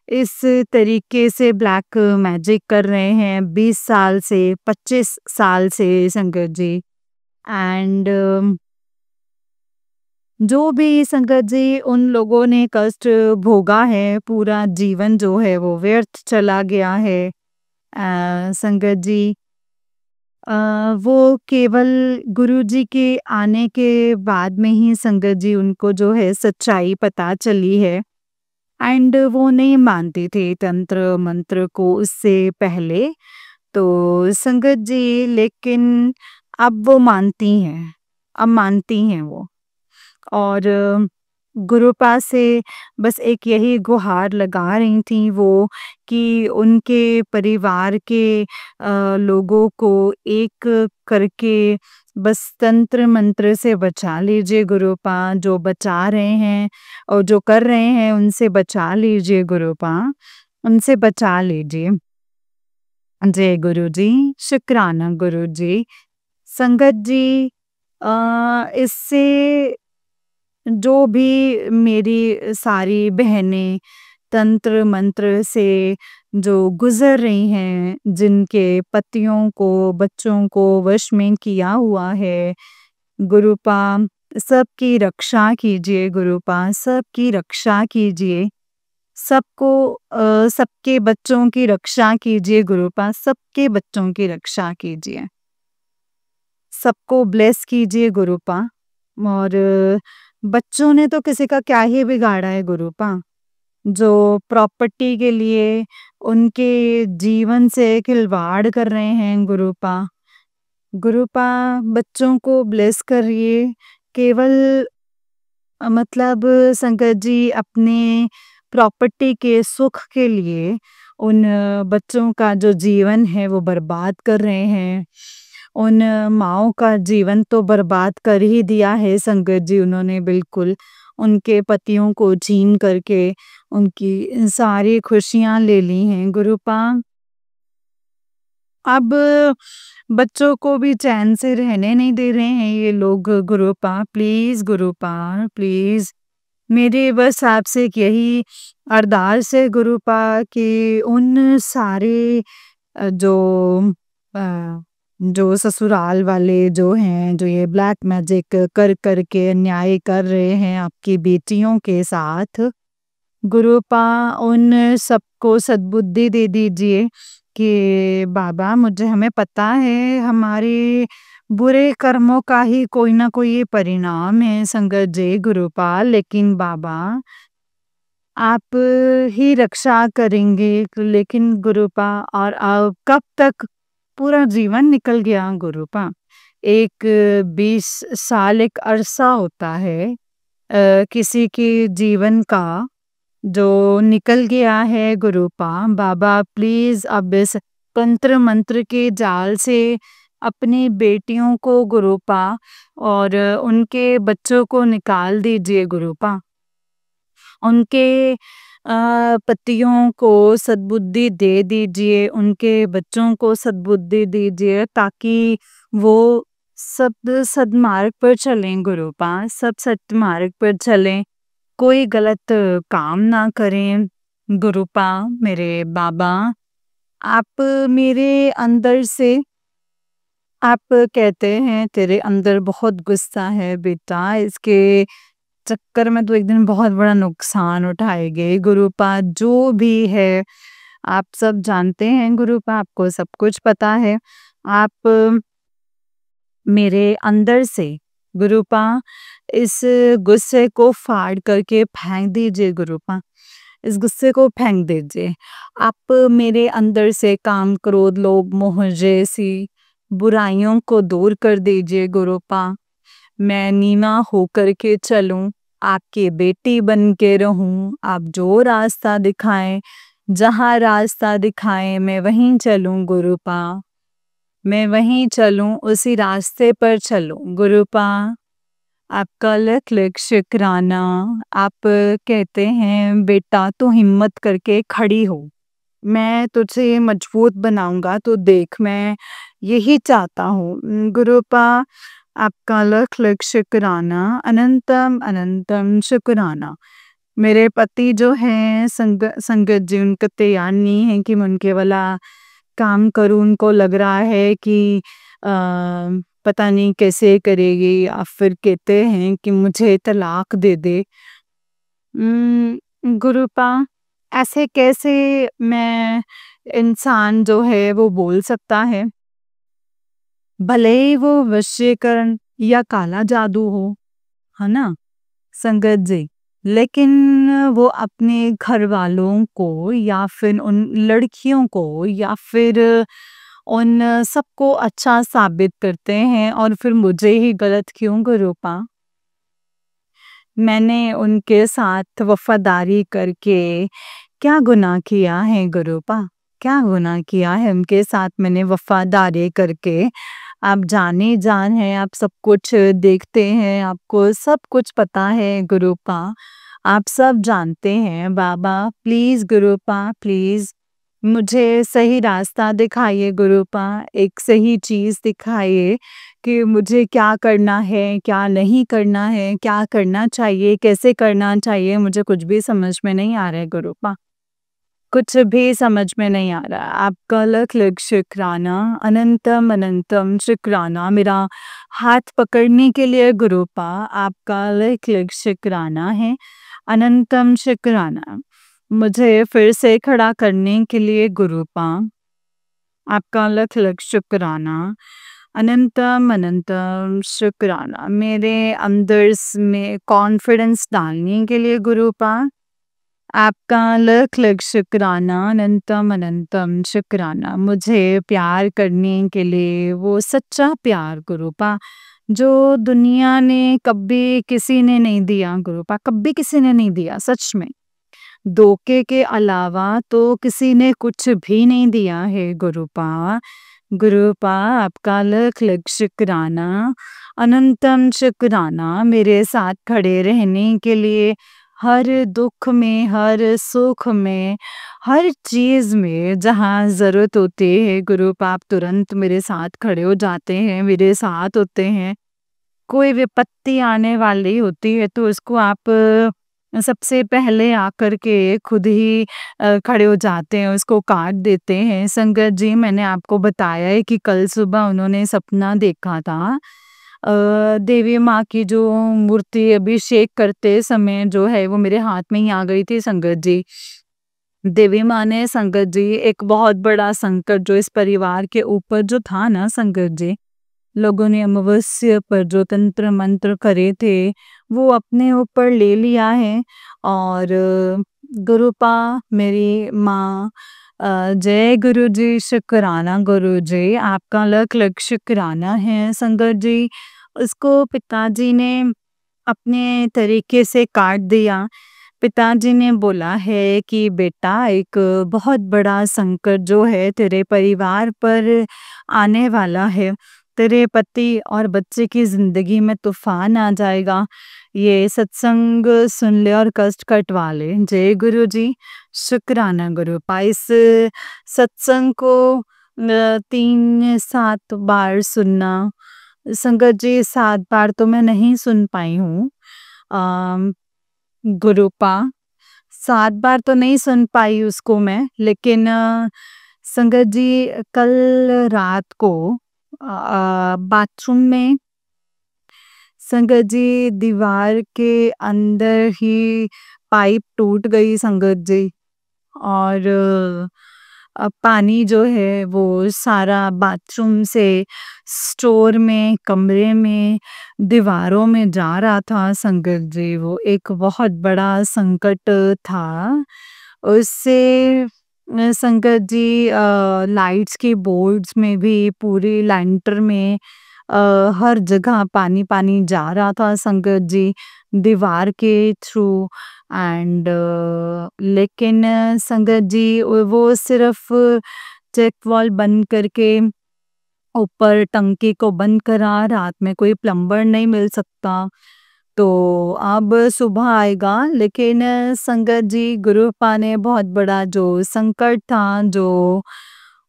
[SPEAKER 1] इस तरीके से ब्लैक मैजिक कर रहे हैं 20 साल से 25 साल से संगत जी। एंड जो भी संगत जी उन लोगों ने कष्ट भोगा है, पूरा जीवन जो है वो व्यर्थ चला गया है। संगत जी अ, वो केवल गुरुजी के आने के बाद में ही संगत जी उनको जो है सच्चाई पता चली है। एंड वो नहीं मानती थी तंत्र मंत्र को उससे पहले। तो संगत जी लेकिन अब वो मानती हैं, अब मानती हैं वो। और गुरुपा से बस एक यही गुहार लगा रही थी वो कि उनके परिवार के लोगों को एक करके बस तंत्र मंत्र से बचा लीजिए गुरुपा, जो बचा रहे हैं और जो कर रहे हैं उनसे बचा लीजिए गुरुपा, उनसे बचा लीजिए। जय गुरु जी, शुक्राना गुरु जी। संगत जी इससे जो भी मेरी सारी बहनें तंत्र मंत्र से जो गुजर रही हैं, जिनके पतियों को, बच्चों को वश में किया हुआ है, गुरुपा सबकी रक्षा कीजिए गुरुपा, सबकी रक्षा कीजिए। सबको सबके बच्चों की रक्षा कीजिए गुरुपा, सबके बच्चों की रक्षा कीजिए। सबको ब्लेस कीजिए गुरुपा। और बच्चों ने तो किसी का क्या ही बिगाड़ा है गुरुपा, जो प्रॉपर्टी के लिए उनके जीवन से खिलवाड़ कर रहे हैं गुरुपा। गुरुपा बच्चों को ब्लेस करिए, केवल मतलब संगत जी अपने प्रॉपर्टी के सुख के लिए उन बच्चों का जो जीवन है वो बर्बाद कर रहे हैं। उन माँओं का जीवन तो बर्बाद कर ही दिया है संगत जी उन्होंने बिल्कुल। उनके पतियों को छीन करके उनकी सारी खुशियाँ ले ली हैं गुरुपा। अब बच्चों को भी चैन से रहने नहीं दे रहे हैं ये लोग गुरुपा, प्लीज़ गुरुपा, प्लीज़। मेरी बस आपसे एक यही अरदास है गुरुपा कि उन सारे जो ससुराल वाले जो हैं, जो ये ब्लैक मैजिक कर के अन्याय कर रहे हैं आपकी बेटियों के साथ, गुरुपा उन सबको सद्बुद्धि दे दीजिए कि बाबा मुझे हमें पता है हमारे बुरे कर्मों का ही कोई ना कोई ये परिणाम है संगत जी गुरुपा, लेकिन बाबा आप ही रक्षा करेंगे। लेकिन गुरुपा और कब तक पूरा जीवन निकल गया गुरुपा। एक 20 साल एक अरसा होता है किसी के जीवन का जो निकल गया है गुरुपा। बाबा प्लीज अब इस तंत्र मंत्र के जाल से अपनी बेटियों को गुरुपा और उनके बच्चों को निकाल दीजिए गुरुपा। उनके पतियों को सद्बुद्धि दे दीजिए, उनके बच्चों को सद्बुद्धि दीजिए ताकि वो सब सद्मार्ग पर चलें गुरुपा, सब सत्मार्ग पर चलें, कोई गलत काम ना करें गुरुपा मेरे बाबा। आप मेरे अंदर से आप कहते हैं तेरे अंदर बहुत गुस्सा है बेटा, इसके चक्कर में तो एक दिन बहुत बड़ा नुकसान उठाएगी गुरुपा। जो भी है आप सब जानते हैं गुरुपा, आपको सब कुछ पता है। आप मेरे अंदर से गुरुपा इस गुस्से को फाड़ करके फेंक दीजिए गुरुपा, इस गुस्से को फेंक दीजिए। आप मेरे अंदर से काम क्रोध लोभ मोह जैसी बुराइयों को दूर कर दीजिए गुरुपा। मैं नीना होकर के चलूं, आपकी बेटी बन के रहूं। आप जो रास्ता दिखाएं, जहां रास्ता दिखाएं मैं वहीं चलूं गुरुपा। मैं वहीं चलूं, उसी रास्ते पर चलूं गुरुपा। आपका लख लख शुक्राना। आप कहते हैं बेटा तू हिम्मत करके खड़ी हो, मैं तुझे मजबूत बनाऊंगा, तो देख मैं यही चाहता हूँ गुरुपा। आपका लख लख शुक्राना, अनंतम अनंतम शुक्राना। मेरे पति जो हैं संगत जी, उनका तैयार नहीं है कि मैं उनके वाला काम करूँ। उनको लग रहा है कि पता नहीं कैसे करेगी, या फिर कहते हैं कि मुझे तलाक दे दे। गुरुपा, ऐसे कैसे मैं इंसान जो है वो बोल सकता है? भले ही वो वशीकरण या काला जादू हो, है ना संगत जी, लेकिन वो अपने घर वालों को या फिर उन लड़कियों को या फिर उन सबको अच्छा साबित करते हैं, और फिर मुझे ही गलत क्यों गुरुपा? मैंने उनके साथ वफादारी करके क्या गुनाह किया है गुरुपा? क्या गुनाह किया है उनके साथ मैंने वफादारी करके? आप जाने जान हैं, आप सब कुछ देखते हैं, आपको सब कुछ पता है गुरुपा। आप सब जानते हैं बाबा, प्लीज गुरुपा प्लीज मुझे सही रास्ता दिखाइए गुरुपा। एक सही चीज दिखाइए कि मुझे क्या करना है, क्या नहीं करना है, क्या करना चाहिए, कैसे करना चाहिए। मुझे कुछ भी समझ में नहीं आ रहा है गुरुपा, कुछ भी समझ में नहीं आ रहा। आपका लख लख शुक्राना, अनंतम अनंतम शुक्राना मेरा हाथ पकड़ने के लिए गुरुपा। आपका लख लख शुक्राना है, अनंतम शुक्राना मुझे फिर से खड़ा करने के लिए गुरुपा। आपका लख लख शुक्राना, अनंतम अनंतम शुक्राना मेरे अंदर में कॉन्फिडेंस डालने के लिए गुरुपा। आपका लख लख शुक्राना, अनंतम अनंतम शुक्राना मुझे प्यार करने के लिए, वो सच्चा प्यार गुरुपा जो दुनिया ने कभी किसी ने नहीं दिया गुरुपा, कभी किसी ने नहीं दिया। सच में धोखे के अलावा तो किसी ने कुछ भी नहीं दिया है गुरुपा। गुरुपा आपका लख लख शुक्राना, अनंतम शुक्राना मेरे साथ खड़े रहने के लिए, हर दुख में, हर सुख में, हर चीज में जहाँ जरूरत होती है गुरुपा आप तुरंत मेरे साथ खड़े हो जाते हैं, मेरे साथ होते हैं। कोई विपत्ति आने वाली होती है तो उसको आप सबसे पहले आकर के खुद ही खड़े हो जाते हैं, उसको काट देते हैं। संगत जी, मैंने आपको बताया है कि कल सुबह उन्होंने सपना देखा था। देवी माँ की जो मूर्ति अभिषेक करते समय जो है वो मेरे हाथ में ही आ गई थी संगत जी। देवी माँ ने संगत जी एक बहुत बड़ा संकट जो इस परिवार के ऊपर जो था ना संगत जी, लोगों ने अमावस्या पर जो तंत्र मंत्र करे थे वो अपने ऊपर ले लिया है। और गुरुपा मेरी माँ, जय गुरु जी, शुक्राना गुरु जी, आपका लख लख शुक्राना है संगत जी। उसको पिताजी ने अपने तरीके से काट दिया। पिताजी ने बोला है कि बेटा एक बहुत बड़ा संकट जो है तेरे परिवार पर आने वाला है, तेरे पति और बच्चे की जिंदगी में तूफान आ जाएगा। ये सत्संग सुन ले और कष्ट कटवा ले। जय गुरु जी, शुक्राना गुरु पा। इस सत्संग को 3-7 बार सुनना संगत जी, 7 बार तो मैं नहीं सुन पाई हूँ गुरुपा, 7 बार तो नहीं सुन पाई उसको मैं, लेकिन संगत जी कल रात को बाथरूम में संगत जी दीवार के अंदर ही पाइप टूट गई संगत जी, और पानी जो है वो सारा बाथरूम से स्टोर में, कमरे में, दीवारों में जा रहा था संगत जी। वो एक बहुत बड़ा संकट था। उससे संगत जी लाइट्स के बोर्ड्स में भी पूरी लैंटर में हर जगह पानी-पानी जा रहा था संगत जी, दीवार के थ्रू एंड लेकिन संगत जी वो सिर्फ़ चेक वाल्व बंद करके ऊपर टंकी को बंद करा, रात में कोई प्लम्बर नहीं मिल सकता। तो अब सुबह आएगा लेकिन संगत जी गुरुपा ने बहुत बड़ा जो संकट था जो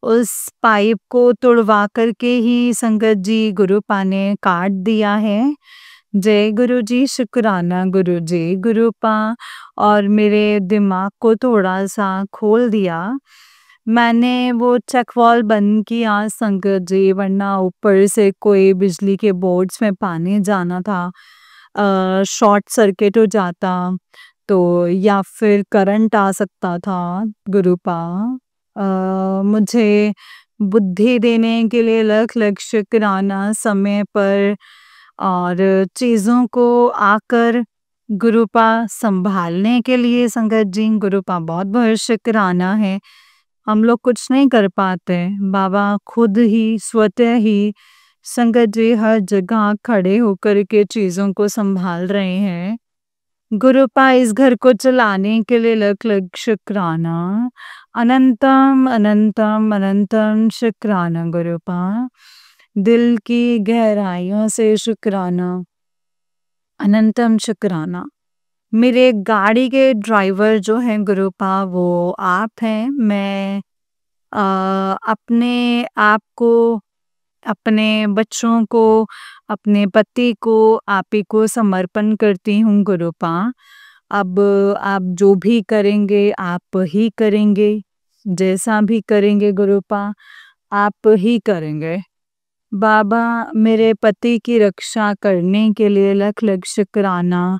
[SPEAKER 1] उस पाइप को तुड़वा करके ही संगत जी गुरुपा ने काट दिया है। जय गुरु जी, शुक्राना गुरु जी, गुरुपा और मेरे दिमाग को थोड़ा-सा खोल दिया। मैंने वो चेक वाल्व बंद किया संगत जी वरना ऊपर से कोई बिजली के बोर्ड्स में पानी जाना था। शॉर्ट सर्किट हो जाता तो या फिर करंट आ सकता था गुरुपा। मुझे बुद्धि देने के लिए लख-लख शुक्राना समय पर और चीज़ों को आकर गुरुपा सँभालने के लिए संगत जी गुरुपा बहुत-बहुत शुक्राना है। हम लोग कुछ नहीं कर पाते, बाबा खुद ही स्वतः ही संगत जी हर जगह खड़े होकर के चीज़ों को सँभाल रहे हैं। गुरुपा इस घर को चलाने के लिए लख-लख शुक्राना। अनंतम, अनंतम, अनंतम शुक्राना गुरुपा। दिल की गहराइयों से शुक्राना। अनंतम शुक्राना। मेरे गाड़ी के ड्राइवर जो हैं गुरुपा वो आप हैं। मैं अपने आप को, अपने बच्चों को, अपने पति को आप ही को समर्पण करती हूँ गुरुपा। अब आप जो भी करेंगे आप ही करेंगे, जैसा भी करेंगे गुरुपा आप ही करेंगे। बाबा मेरे पति की रक्षा करने के लिए लख-लख शुक्राना,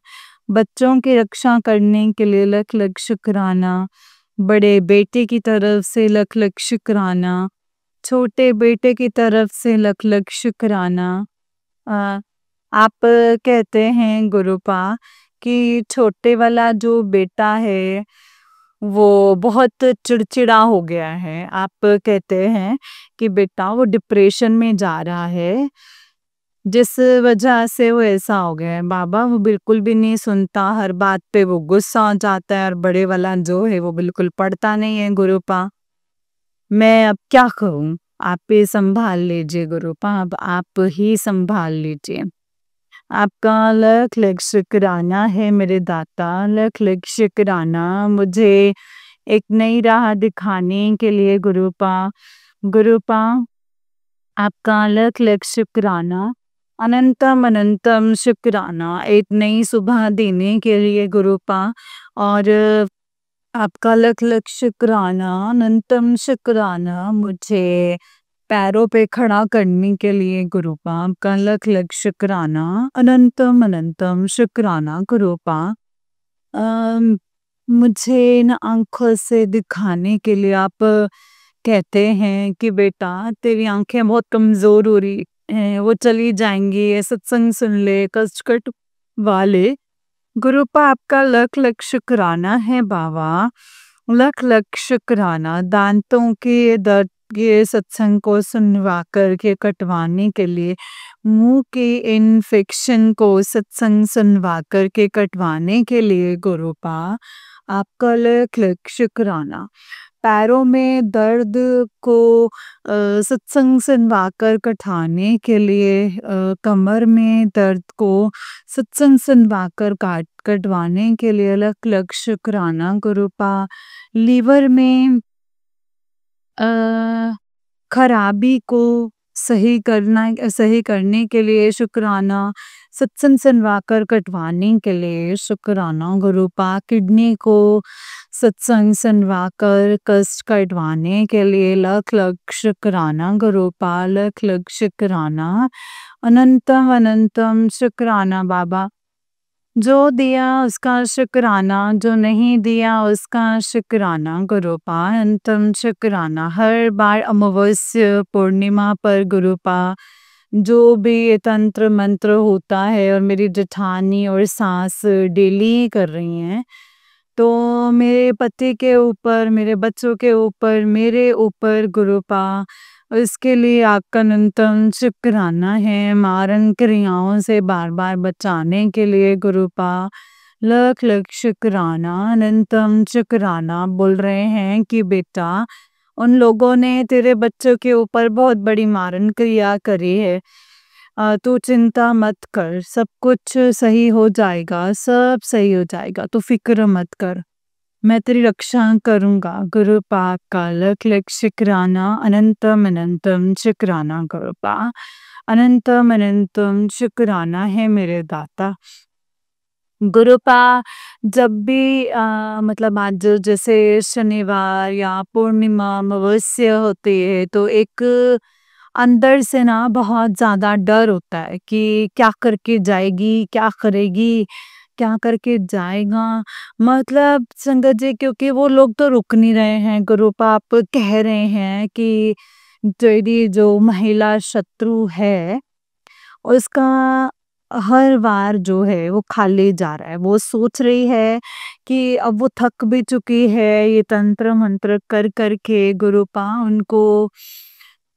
[SPEAKER 1] बच्चों की रक्षा करने के लिए लख-लख शुक्राना, बड़े बेटे की तरफ से लख-लख शुक्राना, छोटे बेटे की तरफ से लख-लख शुक्राना। अ, आप कहते हैं गुरुपा कि छोटे वाला जो बेटा है वो बहुत चिड़चिड़ा हो गया है। आप कहते हैं कि बेटा वो डिप्रेशन में जा रहा है, जिस वजह से वो ऐसा हो गया है। बाबा वो बिल्कुल भी नहीं सुनता, हर बात पे वो गुस्सा हो जाता है और बड़े वाला जो है वो बिल्कुल पढ़ता नहीं है गुरुपा। मैं अब क्या करूँ? आप ही सँभाल लीजिए गुरुपा, अब आप ही सँभाल लीजिए। आपका लख-लख शुक्राना है मेरे दाता, लख-लख शुक्राना मुझे एक नई राह दिखाने के लिए गुरुपा। गुरुपा आपका लख-लख शुक्राना, अनंतम अनंतम शुक्राना एक नई सुबह देने के लिए गुरुपा और आपका लख-लख शुक्राना, अनंतम शुक्राना मुझे पैरों पे खड़ा करने के लिए गुरुपा। आपका लख-लख शुक्राना, अनंतम अनंतम शुक्राना गुरुपा। अम, मुझे इन आँखों से दिखाने के लिए आप कहते हैं कि बेटा तेरी आँखें बहुत कमज़ोर हो रही हैं, वो चली जाएँगी, ये सत्संग सुन ले, कष्ट कट वाले। गुरुपा आपका लख-लख शुक्राना है बाबा, लख-लख शुक्राना दांतों के दर्द के सत्संग को सुनवा कर के कटवाने के लिए, मुँह के इन्फेक्शन को सत्संग सुनवा कर के कटवाने के लिए गुरुपा, आपका लख-लख शुक्राना। पैरों में दर्द को सत्संग सुनवा कर कटाने के लिए कमर में दर्द को सत्संग सुनवा कर कटवाने के लिए लख-लख शुक्राना गुरुपा। लीवर में अ, खराबी को सही करने के लिए शुक्राना, सत्संग सुनवा कर कटवाने के लिए शुक्राना गुरुपा। किडनी को सत्संग सुनवा कर कष्ट कटवाने के लिए लख-लख शुक्राना गुरुपा, लख-लख शुक्राना, अनंतम अनंतम शुक्राना बाबा। जो दिया उसका शुक्राना, जो नहीं दिया उसका शुक्राना गुरुपा, अंतम शुक्राना। हर बार अमावस्या पूर्णिमा पर गुरुपा जो भी ये तंत्र मंत्र होता है और मेरी जेठानी और सास डेली कर रही हैं, तो मेरे पति के ऊपर, मेरे बच्चों के ऊपर, मेरे ऊपर गुरुपा, इसके लिए आपका अनंतम शुक्राना है। मारण क्रियाओं से बार-बार बचाने के लिए गुरुपा, लख-लख शुक्राना, अनंतम शुक्राना। बोल रहे हैं कि बेटा, उन लोगों ने तेरे बच्चों के ऊपर बहुत बड़ी मारण क्रिया करी है। तू चिंता मत कर, सब कुछ सही हो जाएगा, सब सही हो जाएगा, तू फ़िक्र मत कर। मैं तेरी रक्षा करूँगा। गुरुपा का लख-लख शुक्राना, अनंतम अनंतम शुक्राना गुरुपा। अनंतम अनंतम शुक्राना है मेरे दाता। गुरुपा, जब भी मतलब आज जैसे शनिवार या पूर्णिमा, अमावस्या होती है, तो एक अंदर से ना बहुत ज़्यादा डर होता है कि क्या करके जाएगी, क्या करेगी, क्या करके जाएगा। मतलब संगत जी, क्योंकि वो लोग तो रुक नहीं रहे हैं। गुरुपा आप कह रहे हैं कि तेरी जो महिला शत्रु है, उसका हर वार जो है वो खाली जा रहा है। वो सोच रही है कि अब वो थक भी चुकी है ये तंत्र मंत्र कर कर के। गुरुपा, उनको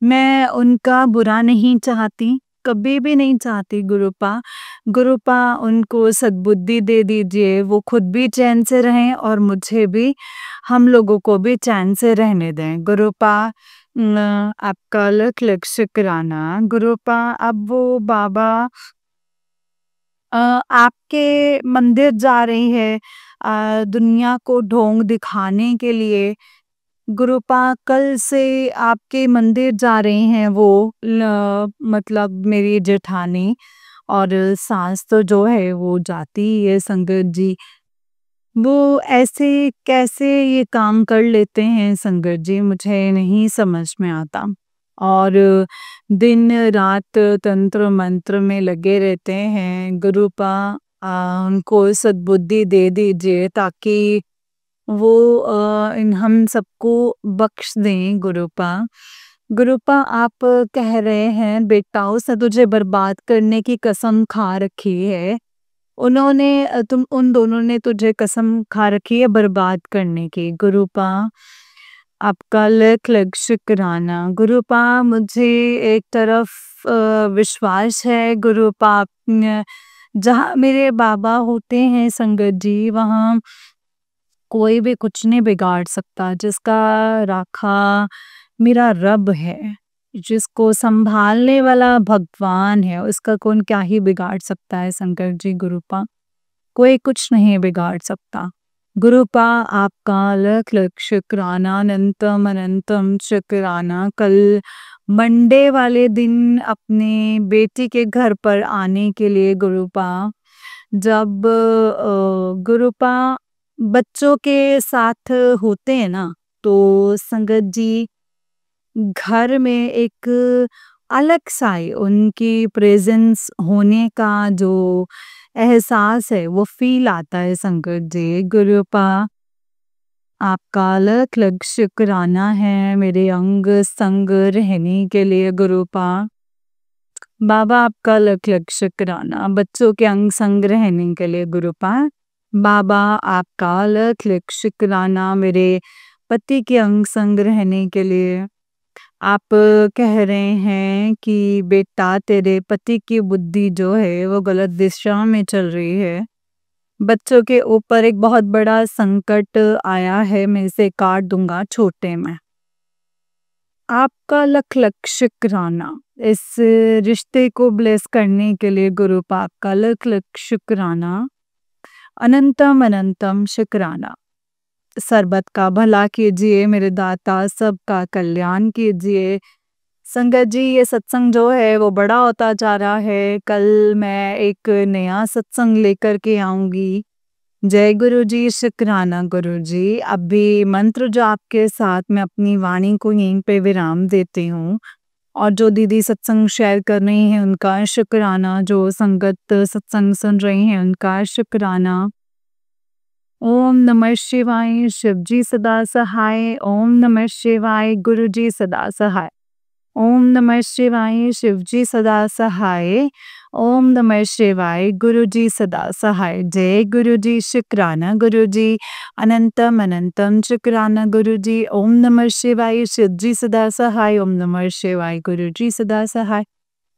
[SPEAKER 1] मैं उनका बुरा नहीं चाहती, कभी भी नहीं चाहती गुरुपा। गुरुपा, उनको सद्बुद्धि दे दीजिए, वो खुद भी चैन से रहें और मुझे भी, हम लोगों को भी चैन से रहने दें। गुरुपा, आपका लख लख शुक्राना। गुरुपा, अब वो बाबा आपके मंदिर जा रही है दुनिया को ढोंग दिखाने के लिए। गुरुपा, कल से आपके मंदिर जा रही हैं वो, मतलब मेरी जेठानी और सास तो जो है वो जाती ही है संगत जी। वो ऐसे कैसे ये काम कर लेते हैं संगत जी, मुझे नहीं समझ में आता। और दिन रात तंत्र मंत्र में लगे रहते हैं। गुरुपा, उनको सद्बुद्धि दे दीजिए ताकि वो इन हम सबको बख्श दें। गुरुपा, गुरुपा, आप कह रहे हैं बेटाओं से तुझे बर्बाद करने की कसम खा रखी है। उन्होंने तुम उन दोनों ने तुझे कसम खा रखी है बर्बाद करने की। गुरुपा, आपका लख लख शुक्राना। गुरुपा, मुझे एक तरफ विश्वास है गुरुपा, जहाँ मेरे बाबा होते हैं संगत जी, वहाँ कोई भी कुछ नहीं बिगाड़ सकता। जिसका राखा मेरा रब है, जिसको संभालने वाला भगवान है, उसका कौन क्या ही बिगाड़ सकता है शंकर जी। गुरुपा, कोई कुछ नहीं बिगाड़ सकता। गुरुपा, आपका लख लख शुक्राना, अनंतम अनंतम शुक्राना। कल मंडे वाले दिन अपने बेटी के घर पर आने के लिए गुरुपा, जब गुरुपा बच्चों के साथ होते हैं ना, तो संगत जी घर में एक अलग सा ही उनकी प्रेजेंस होने का जो एहसास है वो फील आता है संगत जी। गुरुपा, आपका लख लख शुक्राना है मेरे अंग संग रहने के लिए। गुरुपा, बाबा, आपका लख लख शुक्राना बच्चों के अंग संग रहने के लिए। गुरुपा, बाबा, आपका लख लख शुक्राना मेरे पति के अंग संग रहने के लिए। आप कह रहे हैं कि बेटा, तेरे पति की बुद्धि जो है वो गलत दिशा में चल रही है। बच्चों के ऊपर एक बहुत बड़ा संकट आया है, मैं इसे काट दूंगा छोटे में। आपका लख लख शुक्राना इस रिश्ते को ब्लेस करने के लिए। गुरुपा, आपका लख लख शुक्राना, अनंतम अनंतम शुक्राना। सर्बत का भला कीजिए मेरे दाता, सबका कल्याण कीजिए। संगत जी, ये सत्संग जो है वो बड़ा होता जा रहा है। कल मैं एक नया सत्संग लेकर के आऊंगी। जय गुरु जी, शुक्राना गुरु जी। अभी मंत्र जाप के साथ मैं अपनी वाणी को यहीं पे विराम देती हूँ। और जो दीदी सत्संग शेयर कर रही हैं उनका शुक्राना, जो संगत सत्संग सुन रही हैं उनका शुक्राना। ओम नमः शिवाय। शिव जी सदा सहाय। ओम नमः शिवाय। गुरु जी सदा सहाय। ओम नमः शिवाय शिवजी सदा सहाय। ओम नमः शिवाय गुरुजी सदा सहाय। जय गुरुजी शुक्राना गुरुजी अनंतम अनंतम शुक्राना गुरुजी। ओम नमः शिवाय शिवजी सदा सहाय। ओम नमः शिवाय गुरुजी सदा सहाय।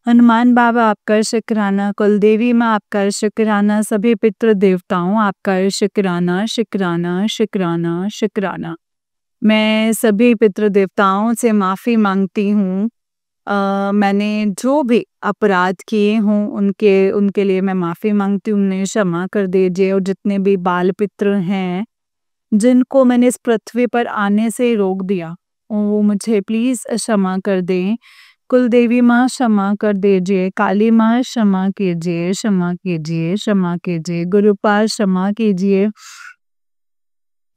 [SPEAKER 1] हनुमान बाबा आपका शुक्राना, कुलदेवी माँ आपका शुक्राना, सभी पितृ देवताओं आपका शुक्राना शुक्राना शुक्राना शुक्राना। मैं सभी पितृ देवताओं से माफ़ी मांगती हूँ। मैंने जो भी अपराध किए हों उनके लिए मैं माफ़ी मांगती हूँ, उन्हें क्षमा कर दीजिए। और जितने भी बाल पितृ हैं जिनको मैंने इस पृथ्वी पर आने से रोक दिया, वो मुझे प्लीज़ क्षमा कर दें। कुलदेवी माँ क्षमा कर दीजिए, काली माँ क्षमा कीजिए, क्षमा कीजिए, क्षमा कीजिए, गुरुपाल क्षमा कीजिए।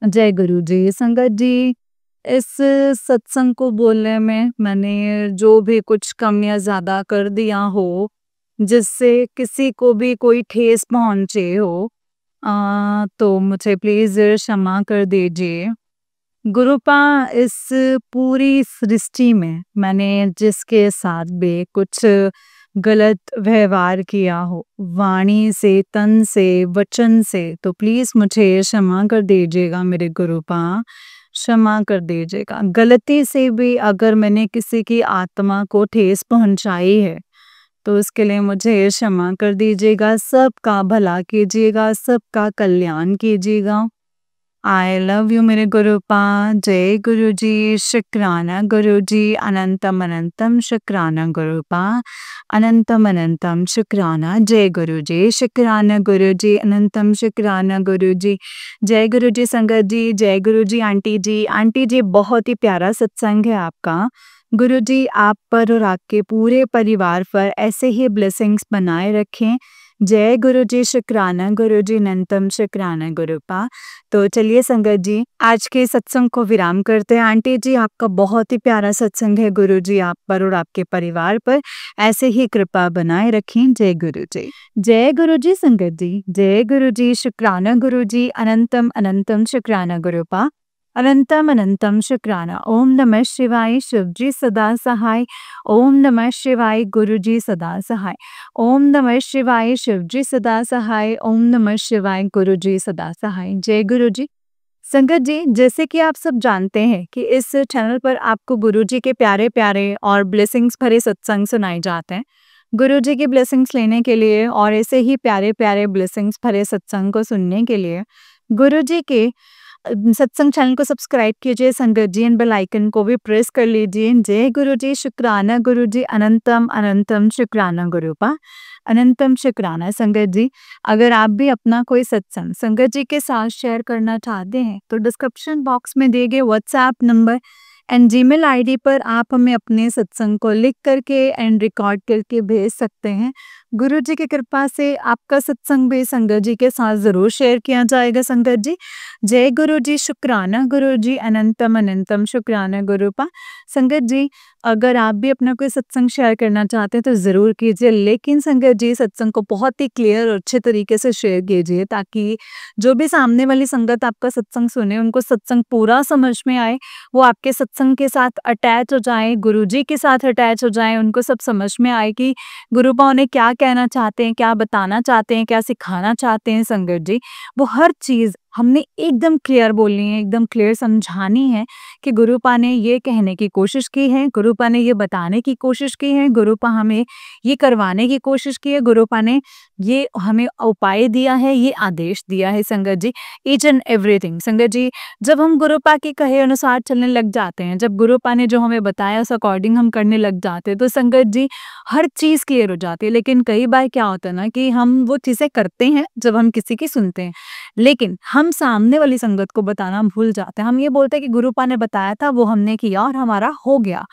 [SPEAKER 1] जय गुरु जी। संगत जी, इस सत्संग को बोलने में मैंने जो भी कुछ कम या ज़्यादा कर दिया हो, जिससे किसी को भी कोई ठेस पहुँचे हो, तो मुझे प्लीज़ क्षमा कर दीजिए। गुरुपा, इस पूरी सृष्टि में मैंने जिसके साथ भी कुछ गलत व्यवहार किया हो, वाणी से, तन से, वचन से, तो प्लीज़ मुझे क्षमा कर दीजिएगा मेरे गुरुपा, क्षमा कर दीजिएगा। गलती से भी अगर मैंने किसी की आत्मा को ठेस पहुँचाई है, तो उसके लिए मुझे क्षमा कर दीजिएगा। सबका भला कीजिएगा, सबका कल्याण कीजिएगा। आई लव यू मेरे गुरुपा। जय गुरुजी शुक्राना गुरुजी अनंतम अनंतम शुक्राना गुरुपा अनंतम अनंतम शुक्राना। जय गुरुजी शुक्राना गुरुजी अनंतम शुक्राना गुरुजी। जय गुरुजी संगत जी, जय गुरुजी आंटी जी। आंटी जी, बहुत ही प्यारा सत्संग है आपका। गुरुजी आप पर और आपके पूरे परिवार पर ऐसे ही ब्लेसिंग्स बनाए रखें। जय गुरुजी शुक्राना गुरुजी अनंतम शुक्राना गुरुपा। तो चलिए संगत जी, आज के सत्संग को विराम करते हैं। आंटी जी, आपका बहुत ही प्यारा सत्संग है। गुरुजी आप पर और आपके परिवार पर ऐसे ही कृपा बनाए रखें। जय गुरु जी। जय गुरुजी संगत जी, जय गुरुजी शुक्राना गुरुजी अनंतम अनंतम शुक्राना गुरुपा अनंतम अनंतम शुक्राना। ओम नमः शिवाय शिवजी सदा सहाय। ओम नमः शिवाय गुरुजी सदा सहाय। ओम नमः शिवाय शिवजी सदा सहाय। ओम नमः शिवाय गुरुजी सदा सहाय। जय गुरुजी। संगत जी, जैसे कि आप सब जानते हैं कि इस चैनल पर आपको गुरुजी के प्यारे प्यारे और ब्लेसिंग्स भरे सत्संग सुनाए जाते हैं। गुरुजी की ब्लेसिंग्स लेने के लिए और ऐसे ही प्यारे प्यारे ब्लेसिंग्स भरे सत्संग को सुनने के लिए गुरुजी के सत्संग चैनल को सब्सक्राइब कीजिए संगत जी, एंड बेल आइकन को भी प्रेस कर लीजिए। जय गुरुजी शुक्राना गुरुजी अनंतम अनंतम शुक्राना गुरुपा अनंतम शुक्राना। संगत जी, अगर आप भी अपना कोई सत्संग संगत जी के साथ शेयर करना चाहते हैं तो डिस्क्रिप्शन बॉक्स में दिए गए WhatsApp number and Gmail ID पर आप हमें अपने सत्संग को लिख करके एंड रिकॉर्ड करके भेज सकते हैं। गुरुजी की कृपा से आपका सत्संग भी संगत जी के साथ जरूर शेयर किया जाएगा। संगत जी, जय गुरुजी शुक्राना गुरुजी अनंतम अनंतम शुक्राना गुरुपा। संगत जी, अगर आप भी अपना कोई सत्संग शेयर करना चाहते हैं तो ज़रूर कीजिए, लेकिन संगत जी सत्संग को बहुत ही क्लियर और अच्छे तरीके से शेयर कीजिए ताकि जो भी सामने वाली संगत आपका सत्संग सुने उनको सत्संग पूरा समझ में आए, वो आपके सत्संग के साथ अटैच हो जाए, गुरुजी के साथ अटैच हो जाए, उनको सब समझ में आए कि गुरुपा उन्हें क्या कहना चाहते हैं, क्या बताना चाहते हैं, क्या सिखाना चाहते हैं। संगत जी, वो हर चीज़ हमने एकदम क्लियर बोलनी है, एकदम क्लियर समझानी है कि गुरुपा ने ये कहने की कोशिश की है, गुरुपा ने ये बताने की कोशिश की है, गुरुपा हमें ये करवाने की कोशिश की है, गुरुपा ने ये हमें उपाय दिया है, ये आदेश दिया है। संगत जी, ईच एंड एवरीथिंग। संगत जी, जब हम गुरुपा के कहे अनुसार चलने लग जाते हैं, जब गुरुपा ने जो हमें बताया उस अकॉर्डिंग हम करने लग जाते हैं, तो संगत जी हर चीज़ क्लियर हो जाती है। लेकिन कई बार क्या होता है ना कि हम वो चीज़ें करते हैं जब हम किसी की सुनते हैं, लेकिन हम सामने वाली संगत को बताना भूल जाते हैं। हम ये बोलते हैं कि गुरुपा ने बताया था, वो हमने किया और हमारा हो गया,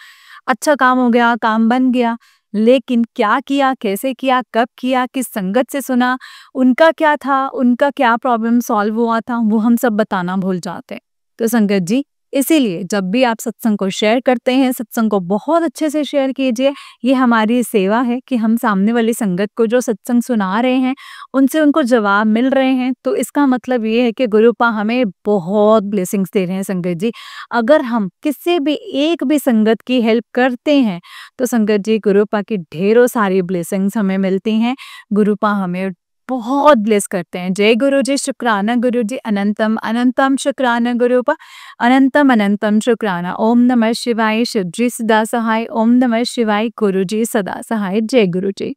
[SPEAKER 1] अच्छा काम हो गया, काम बन गया। लेकिन क्या किया, कैसे किया, कब किया, किस संगत से सुना, उनका क्या था, उनका क्या प्रॉब्लम सॉल्व हुआ था, वो हम सब बताना भूल जाते हैं। तो संगत जी, इसीलिए जब भी आप सत्संग को शेयर करते हैं, सत्संग को बहुत अच्छे से शेयर कीजिए। ये हमारी सेवा है कि हम सामने वाली संगत को जो सत्संग सुना रहे हैं, उनसे उनको जवाब मिल रहे हैं, तो इसका मतलब ये है कि गुरुपा हमें बहुत ब्लेसिंग्स दे रहे हैं संगत जी। अगर हम किसी भी एक भी संगत की हेल्प करते हैं, तो संगत जी गुरुपा की ढेरों सारी ब्लेसिंग्स हमें मिलती हैं। गुरुपा हमें बहुत ब्लेस करते हैं। जय गुरु जी, शुक्राना गुरु जी, अनंतम अनंतम शुक्राना गुरुपा, अनंतम अनंतम शुक्राना। ओम नमः शिवाय, शिव जी सदा सहाय। ओम नमः शिवाय, गुरु जी सदा सहाय। जय गुरु जी।